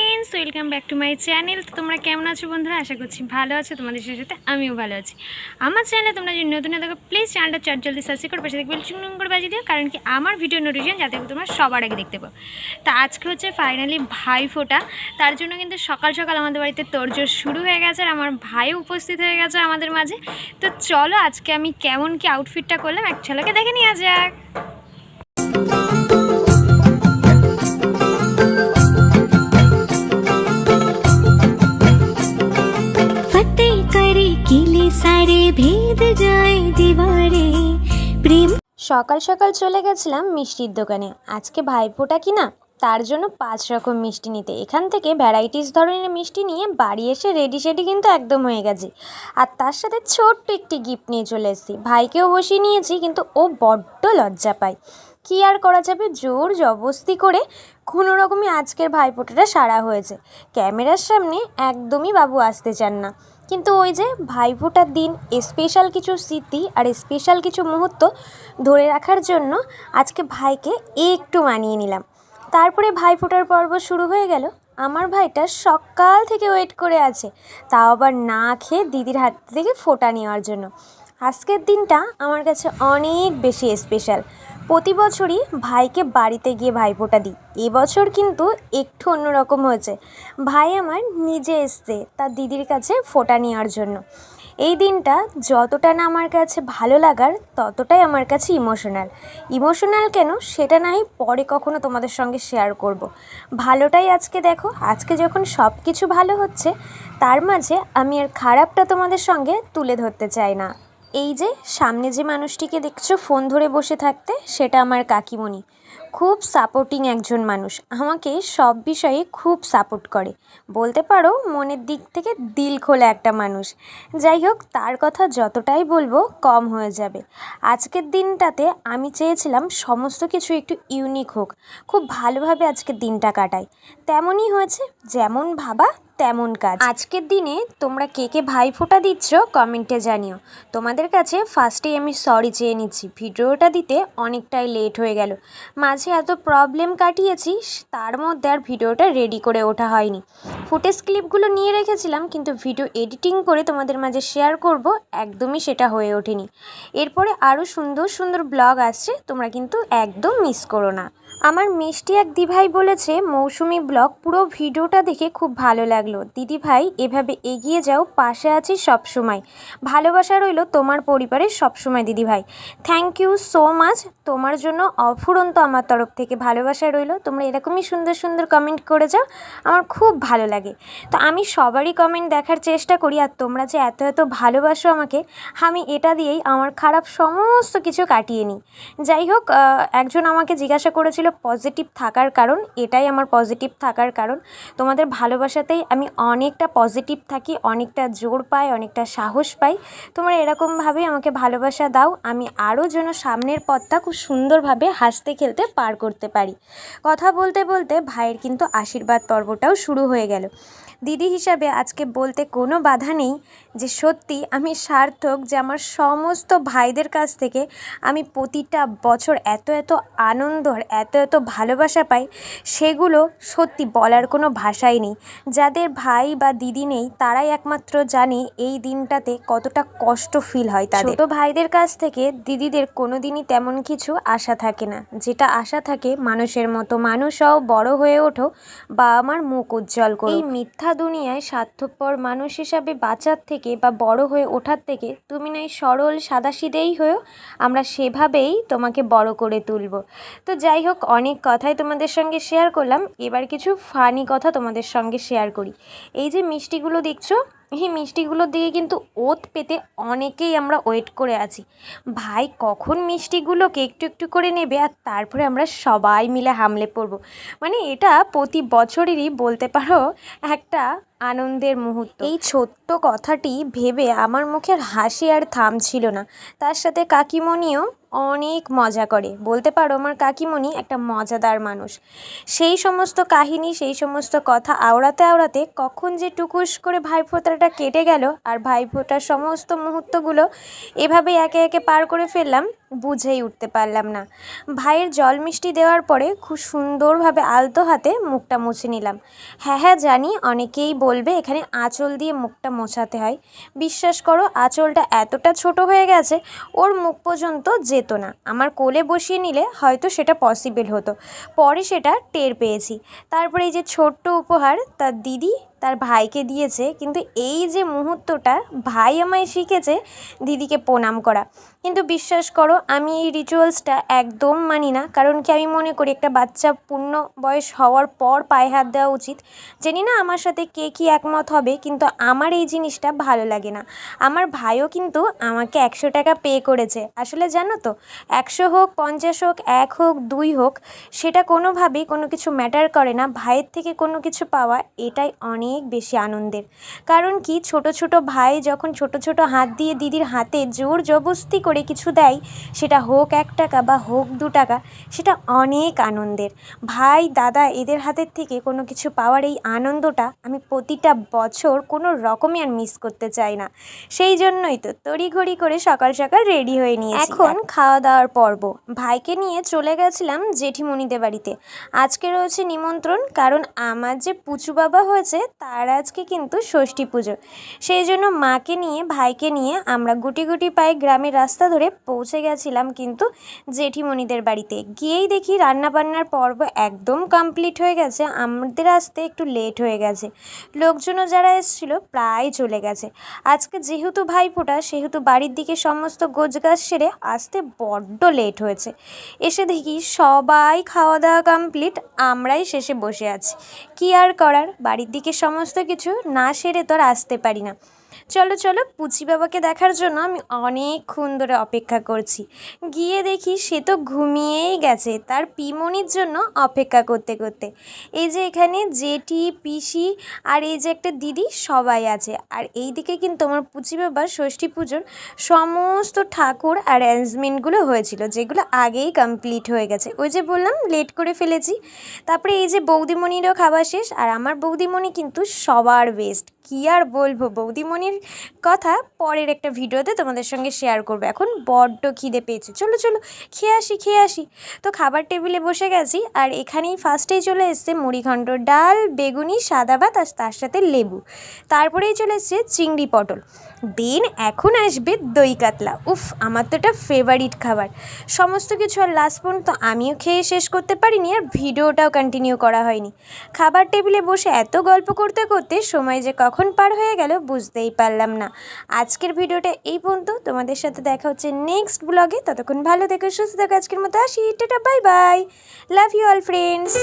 Friends welcome back to my channel. तो तुम्हारा केमन आছো বন্ধুরা? আশা করছি ভালো আছো। তোমাদের সাথে আমিও ভালো আছি। আমার চ্যানেলে তোমরা যদি নতুন দেখো প্লিজ চ্যানেলটা জলদি সাবস্ক্রাইব করে পাশে দেখবে চুং করে বাজিয়ে দিও, কারণ কি আমার ভিডিও নোটিফিকেশন যাতে তোমরা সবার আগে দেখতে পাও। তো আজকে হচ্ছে ফাইনালি ভাইফোঁটা, তার জন্য কিন্তু সকাল সকাল আমাদের বাড়িতে তোড়জোড় শুরু হয়ে গেছে আর আমার ভাইও উপস্থিত হয়ে গেছে আমাদের মাঝে। তো চলো আজকে আমি কেমন কি আউটফিটটা করলাম এক ঝলকে দেখে নেওয়া যাক। সকাল সকাল চলে গেছিলাম মিষ্টির দোকানে। আজকে ভাইফোঁটা কিনা, তার জন্য 5 রকম মিষ্টি নিতে। এখান থেকে ভ্যারাইটিস ধরনের মিষ্টি নিয়ে বাড়ি এসে রেডি সেডি কিন্তু একদম হয়ে গেছি। আর তার সাথে ছোট্ট একটি গিফট নিয়ে চলে এসেছি। ভাইকেও বসিয়ে নিয়েছি, কিন্তু ও বড্ড লজ্জা পায়। কী আর করা যাবে, জোর জবরদস্তি করে কোনো রকমই আজকের ভাইফোঁটাটা সারা হয়েছে। ক্যামেরার সামনে একদমই বাবু আসতে চান না, কিন্তু ওই যে ভাইফোঁটার দিন স্পেশাল কিছু স্মৃতি আর স্পেশাল কিছু মুহূর্ত ধরে রাখার জন্য আজকে ভাইকে একটু মানিয়ে নিলাম। তারপরে ভাইফোঁটার পর্ব শুরু হয়ে গেল। আমার ভাইটা সকাল থেকে ওয়েট করে আছে, তাও আবার না খেয়ে দিদির হাত থেকে ফোঁটা নেওয়ার জন্য। আজকের দিনটা আমার কাছে অনেক বেশি স্পেশাল। প্রতি বছরই ভাইকে বাড়িতে গিয়ে ভাইফোঁটা দিই, এবছর কিন্তু একটু অন্যরকম হয়েছে। ভাই আমার নিজে এসছে তার দিদির কাছে ফোঁটা নেওয়ার জন্য। এই দিনটা যতটা না আমার কাছে ভালো লাগার, ততটাই আমার কাছে ইমোশনাল কেন সেটা নাই পরে কখনো তোমাদের সঙ্গে শেয়ার করব। ভালোটাই আজকে দেখো। আজকে যখন সব কিছু ভালো হচ্ছে, তার মাঝে আমি আর খারাপটা তোমাদের সঙ্গে তুলে ধরতে চাই না। এই যে সামনে যে মানুষটিকে দেখছো ফোন ধরে বসে থাকতে, সেটা আমার কাকিমণি। খুব সাপোর্টিং একজন মানুষ, আমাকে সব বিষয়ে খুব সাপোর্ট করে। বলতে পারো মনের দিক থেকে দিল খোলা একটা মানুষ। যাই হোক, তার কথা যতটাই বলবো কম হয়ে যাবে। আজকের দিনটাতে আমি চেয়েছিলাম সমস্ত কিছু একটু ইউনিক হোক, খুব ভালোভাবে আজকের দিনটা কাটাই। তেমনই হয়েছে, যেমন ভাবা তেমন কাজ। আজকের দিনে তোমরা কে কে ভাইফোঁটা দিচ্ছ কমেন্টে জানিও। তোমাদের কাছে ফার্স্টেই আমি সরি চেয়ে নিচ্ছি, ভিডিওটা দিতে অনেকটাই লেট হয়ে গেল। মাঝে এত প্রবলেম কাটিয়েছি, তার মধ্যে আর ভিডিওটা রেডি করে ওঠা হয়নি। ফুটেজ ক্লিপগুলো নিয়ে রেখেছিলাম, কিন্তু ভিডিও এডিটিং করে তোমাদের মাঝে শেয়ার করব, একদমই সেটা হয়ে ওঠেনি। এরপরে আরও সুন্দর সুন্দর ব্লগ আসছে, তোমরা কিন্তু একদম মিস করো না। আমার মিষ্টি এক দিভাই বলেছে মৌসুমি ব্লগ পুরো ভিডিওটা দেখে খুব ভালো লাগলো। দিদিভাই এভাবে এগিয়ে যাও, পাশে আছি সব সময়। ভালোবাসা রইল তোমার পরিবারের সবসময় দিদিভাই। Thank you so much. তোমার জন্য অফুরন্ত আমার তরফ থেকে ভালোবাসা রইল। তোমরা এরকমই সুন্দর সুন্দর কমেন্ট করে যাও, আমার খুব ভালো লাগে। তো আমি সবারই কমেন্ট দেখার চেষ্টা করি, আর তোমরা যে এত এত ভালোবাসো আমাকে, আমি এটা দিয়েই আমার খারাপ সমস্ত কিছু কাটিয়ে নিই। যাই হোক, একজন আমাকে জিজ্ঞাসা করেছিল পজিটিভ থাকার কারণ। এটাই আমার পজিটিভ থাকার কারণ। তোমাদের ভালোবাসাতেই আমি অনেকটা পজিটিভ থাকি, অনেকটা জোর পাই, অনেকটা সাহস পাই। তোমরা এরকমভাবেই আমাকে ভালোবাসা দাও, আমি আরও যেন সামনের পথটা খুব সুন্দরভাবে হাসতে খেলতে পার করতে পারি। কথা বলতে বলতে ভাইয়ের কিন্তু আশীর্বাদ পর্বটাও শুরু হয়ে গেল। দিদি হিসাবে আজকে বলতে কোনো বাধা নেই যে সত্যি আমি সার্থক, যে আমার সমস্ত ভাইদের কাছ থেকে আমি প্রতিটা বছর এত এত আনন্দ আর এত এত ভালোবাসা পাই, সেগুলো সত্যি বলার কোনো ভাষাই নেই। যাদের ভাই বা দিদি নেই, তারাই একমাত্র জানে এই দিনটাতে কতটা কষ্ট ফিল হয় তাদের। ছোটো ভাইদের কাছ থেকে দিদিদের কোনো দিনই তেমন কিছু আশা থাকে না। যেটা আশা থাকে মানুষের মতো মানুষ হও, বড় হয়ে ওঠো, বা আমার মুখ উজ্জ্বল করো। এই মিথ্যা দুনিয়ায় স্বার্থপর মানুষ হিসাবে বাঁচার থেকে বা বড় হয়ে ওঠার থেকে তুমি নাই সরল সাদাসিধেই হয়েও, আমরা সেভাবেই তোমাকে বড় করে তুলব। তো যাই হোক, অনেক কথাই তোমাদের সঙ্গে শেয়ার করলাম, এবার কিছু ফানি কথা তোমাদের সঙ্গে শেয়ার করি। এই যে মিষ্টিগুলো দেখছো, এই মিষ্টিগুলোর দিকে কিন্তু ওত পেতে অনেকেই আমরা ওয়েট করে আছি। ভাই কখন মিষ্টিগুলোকে একটু একটু করে নেবে, আর তারপরে আমরা সবাই মিলে হামলে পড়ব। মানে এটা প্রতি বছরেরই বলতে পারো একটা আনন্দের মুহূর্ত। এই ছোট্ট কথাটি ভেবে আমার মুখের হাসি আর থামছিল না। তার সাথে কাকিমণিও অনেক মজা করে। বলতে পারো আমার কাকিমণি একটা মজাদার মানুষ। সেই সমস্ত কাহিনী, সেই সমস্ত কথা আওড়াতে আওড়াতে কখন যে টুকুস করে ভাইফোঁটাটা কেটে গেল, আর ভাইফোঁটার সমস্ত মুহূর্তগুলো এভাবেই একে একে পার করে ফেললাম। বুঝেই উঠতে পারলাম না। ভাইয়ের জল মিষ্টি দেওয়ার পরে খুব সুন্দরভাবে আলতো হাতে মুখটা মুছে নিলাম। হ্যাঁ জানি অনেকেই বলবে এখানে আঁচল দিয়ে মুখটা মোছাতে হয়। বিশ্বাস করো আঁচলটা এতটা ছোট হয়ে গেছে ওর মুখ পর্যন্ত যেত না। আমার কোলে বসিয়ে নিলে হয়তো সেটা পসিবল হতো, পরে সেটা টের পেয়েছি। তারপরে এই যে ছোট্ট উপহার তার দিদি তার ভাইকে দিয়েছে, কিন্তু এই যে মুহূর্তটা ভাই আমায় শিখেছে দিদিকে প্রণাম করা। কিন্তু বিশ্বাস করো আমি এই রিচুয়ালসটা একদম মানি না, কারণ কি আমি মনে করি একটা বাচ্চা পূর্ণ বয়স হওয়ার পর পায়ে হাত দেওয়া উচিত। জানি না আমার সাথে কে কী একমত হবে, কিন্তু আমার এই জিনিসটা ভালো লাগে না। আমার ভাইও কিন্তু আমাকে 100 টাকা পে করেছে। আসলে জানো তো 100 হোক 50 হোক 1 হোক 2 হোক সেটা কোনোভাবেই কোনো কিছু ম্যাটার করে না। ভাইয়ের থেকে কোনো কিছু পাওয়া এটাই অনেক বেশি আনন্দের। কারণ কি ছোট ছোট ভাই যখন ছোট ছোট হাত দিয়ে দিদির হাতে জোর জবরদস্তি করে কিছু দেয়, সেটা হোক 1 টাকা বা হোক 2 টাকা, সেটা অনেক আনন্দের। ভাই দাদা এদের হাতের থেকে কোনো কিছু পাওয়ার এই আনন্দটা আমি প্রতিটা বছর কোনো রকমই আর মিস করতে চাই না। সেই জন্যই তো তড়িঘড়ি করে সকাল সকাল রেডি হয়ে নিয়েছি। এখন খাওয়া দাওয়ার পর্ব। ভাইকে নিয়ে চলে গেছিলাম জেঠিমণিদের বাড়িতে। আজকে রয়েছে নিমন্ত্রণ, কারণ আমার যে পুচু বাবা হয়েছে তার আজকে কিন্তু ষষ্ঠী পুজো। সেই জন্য মাকে নিয়ে ভাইকে নিয়ে আমরা গুটি গুটি পায়ে গ্রামের রাস্তা ধরে পৌঁছে গেছিলাম কিন্তু জেঠিমণিদের বাড়িতে। গিয়েই দেখি রান্নাবান্নার পর্ব একদম কমপ্লিট হয়ে গেছে, আমাদের আসতে একটু লেট হয়ে গেছে। লোকজনও যারা এসেছিলো প্রায় চলে গেছে। আজকে যেহেতু ভাইফোঁটা সেহেতু বাড়ির দিকে সমস্ত গোছগাছ সেরে আসতে বড্ড লেট হয়েছে। এসে দেখি সবাই খাওয়া দাওয়া কমপ্লিট, আমরাই শেষে বসে আছি। কী আর করার, বাড়ির দিকে সমস্ত কিছু না সেরে তো আর আসতে পারি না। চলো চলো পুচি বাবাকে দেখার জন্য আমি অনেকক্ষণ ধরে অপেক্ষা করছি। গিয়ে দেখি সে তো ঘুমিয়েই গেছে তার পিমনির জন্য অপেক্ষা করতে করতে। এই যে এখানে জেঠি পিসি আর এই যে একটা দিদি সবাই আছে। আর এই দিকে কিন্তু আমার পুচি বাবার ষষ্ঠী পুজোর সমস্ত ঠাকুর অ্যারেঞ্জমেন্টগুলো হয়েছিল, যেগুলো আগেই কমপ্লিট হয়ে গেছে। ওই যে বললাম লেট করে ফেলেছি। তারপরে এই যে বৌদিমণিরও খাওয়া শেষ, আর আমার বৌদিমণি কিন্তু সবার বেস্ট। কী আর বলবো, বৌদিমণির কথা পরের একটা ভিডিওতে তোমাদের সঙ্গে শেয়ার করবো। এখন বড্ড খিদে পেয়েছে, চলো চলো খেয়ে আসি। তো খাবার টেবিলে বসে গেছি, আর এখানেই ফার্স্টেই চলে এসছে মুড়িঘণ্ট, ডাল, বেগুনি, সাদা ভাত আর তার সাথে লেবু। তারপরেই চলে এসছে চিংড়ি পটল, দেন এখন আসবে দই কাতলা। উফ, আমার তো এটা ফেভারিট খাবার। সমস্ত কিছু আর লাস্ট পর্যন্ত আমিও খেয়ে শেষ করতে পারিনি, আর ভিডিওটাও কন্টিনিউ করা হয়নি। খাবার টেবিলে বসে এত গল্প করতে করতে সময় যে কখন পার হয়ে গেল বুঝতেই পারলাম না। আজকের ভিডিওটা এই পর্যন্ত, তোমাদের সাথে দেখা হচ্ছে নেক্সট ব্লগে। ততক্ষণ ভালো থেকো, সুস্থ থেকো। আজকের মতো আসি, tata, bye bye, love you all friends.